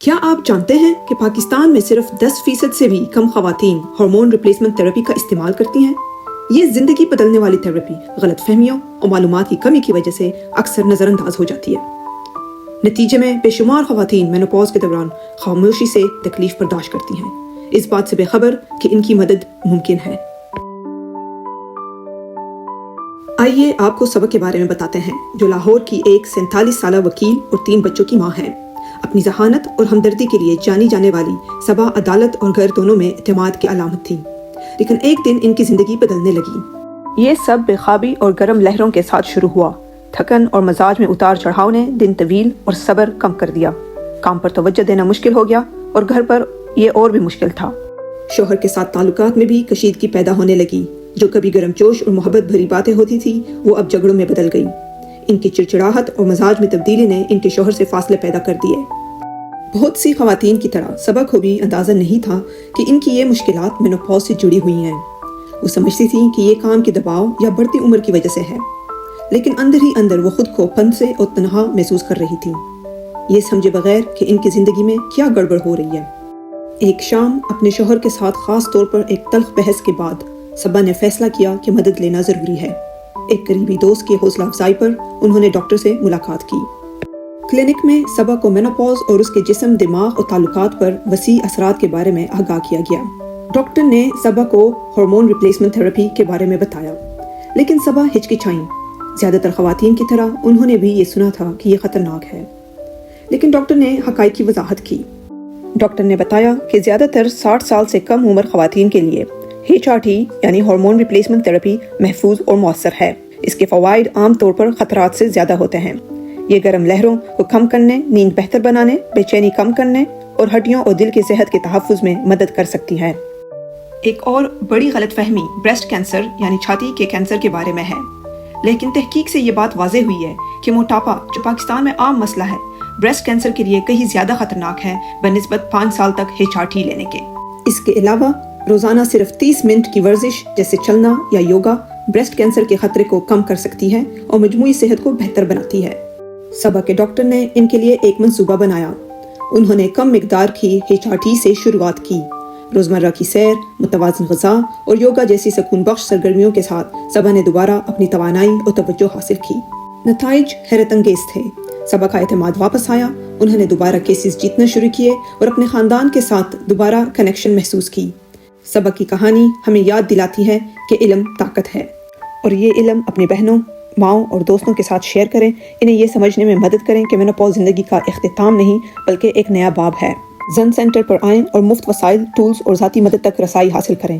کیا آپ جانتے ہیں کہ پاکستان میں صرف 10% سے بھی کم خواتین ہارمون ریپلیسمنٹ تھراپی کا استعمال کرتی ہیں؟ یہ زندگی بدلنے والی تھراپی غلط فہمیوں اور معلومات کی کمی کی وجہ سے اکثر نظر انداز ہو جاتی ہے۔ نتیجے میں بے شمار خواتین مینوپاز کے دوران خاموشی سے تکلیف برداشت کرتی ہیں، اس بات سے بے خبر کہ ان کی مدد ممکن ہے۔ آئیے آپ کو سبا کے بارے میں بتاتے ہیں، جو لاہور کی ایک 47 سالہ وکیل اور 3 بچوں کی ماں ہے۔ اپنی ذہانت اور ہمدردی کے لیے جانی جانے والی سبا عدالت اور گھر دونوں میں اعتماد کی علامت تھی، لیکن ایک دن ان کی زندگی بدلنے لگی۔ یہ سب بے خوابی اور گرم لہروں کے ساتھ شروع ہوا۔ تھکن اور مزاج میں اتار چڑھاؤ نے دن طویل اور صبر کم کر دیا۔ کام پر توجہ دینا مشکل ہو گیا اور گھر پر یہ اور بھی مشکل تھا۔ شوہر کے ساتھ تعلقات میں بھی کشیدگی پیدا ہونے لگی۔ جو کبھی گرم جوش اور محبت بھری باتیں ہوتی تھی وہ اب جھگڑوں میں بدل گئی۔ ان کی چڑچڑاہٹ اور مزاج میں تبدیلی نے ان کے شوہر سے فاصلے پیدا کر دیے۔ بہت سی خواتین کی طرح سبا کو بھی اندازہ نہیں تھا کہ ان کی یہ مشکلات مینوپاز سے جڑی ہوئی ہیں۔ وہ سمجھتی تھی کہ یہ کام کے دباؤ یا بڑھتی عمر کی وجہ سے ہے، لیکن اندر ہی اندر وہ خود کو پھنسے اور تنہا محسوس کر رہی تھی، یہ سمجھے بغیر کہ ان کی زندگی میں کیا گڑبڑ ہو رہی ہے۔ ایک شام اپنے شوہر کے ساتھ خاص طور پر ایک تلخ بحث کے بعد سبا نے فیصلہ کیا کہ مدد لینا ضروری ہے۔ ایک قریبی دوست کی حوصلہ افزائی پر انہوں نے ڈاکٹر سے ملاقات کی۔ کلینک میں سبا کو مینوپاز اور اس کے جسم، دماغ اور تعلقات پر وسیع اثرات کے بارے میں آگاہ کیا گیا۔ ڈاکٹر نے سبا کو ہارمون ریپلیسمنٹ تھراپی کے بارے میں بتایا، لیکن سبا ہچکچائیں۔ زیادہ تر خواتین کی طرح انہوں نے بھی یہ سنا تھا کہ یہ خطرناک ہے، لیکن ڈاکٹر نے حقائق کی وضاحت کی۔ ڈاکٹر نے بتایا کہ زیادہ تر 60 سال سے کم عمر خواتین کے لیے HRT یعنی ہارمون ریپلیسمنٹ تھراپی محفوظ اور مؤثر ہے۔ اس کے فوائد عام طور پر خطرات سے زیادہ ہوتے ہیں۔ یہ گرم لہروں کو کم کرنے، نیند بہتر بنانے، بے چینی کم کرنے اور ہڈیوں اور دل کی صحت کے تحفظ میں مدد کر سکتی ہے۔ ایک اور بڑی غلط فہمی بریسٹ کینسر یعنی چھاتی کے کینسر کے بارے میں ہے، لیکن تحقیق سے یہ بات واضح ہوئی ہے کہ موٹاپا، جو پاکستان میں عام مسئلہ ہے، بریسٹ کینسر کے لیے کہیں زیادہ خطرناک ہے بنسبت 5 سال تک HRT لینے کے۔ اس کے علاوہ روزانہ صرف 30 منٹ کی ورزش جیسے چلنا یا یوگا بریسٹ کینسر کے خطرے کو کم کر سکتی ہے اور مجموعی صحت کو بہتر بناتی ہے۔ سبا کے ڈاکٹر نے ان کے لیے ایک منصوبہ بنایا۔ انہوں نے کم مقدار کی HRT سے شروعات کی۔ روزمرہ کی سیر، متوازن غذا اور یوگا جیسی سکون بخش سرگرمیوں کے ساتھ سبا نے دوبارہ اپنی توانائی اور توجہ حاصل کی۔ نتائج حیرت انگیز تھے۔ سبا کا اعتماد واپس آیا، انہوں نے دوبارہ کیسز جیتنا شروع کیے اور اپنے خاندان کے ساتھ دوبارہ کنیکشن محسوس کی۔ سبا کی کہانی ہمیں یاد دلاتی ہے کہ علم طاقت ہے، اور یہ علم اپنی بہنوں، ماؤں اور دوستوں کے ساتھ شیئر کریں۔ انہیں یہ سمجھنے میں مدد کریں کہ مینوپاز زندگی کا اختتام نہیں بلکہ ایک نیا باب ہے۔ زن سینٹر پر آئیں اور مفت وسائل، ٹولز اور ذاتی مدد تک رسائی حاصل کریں۔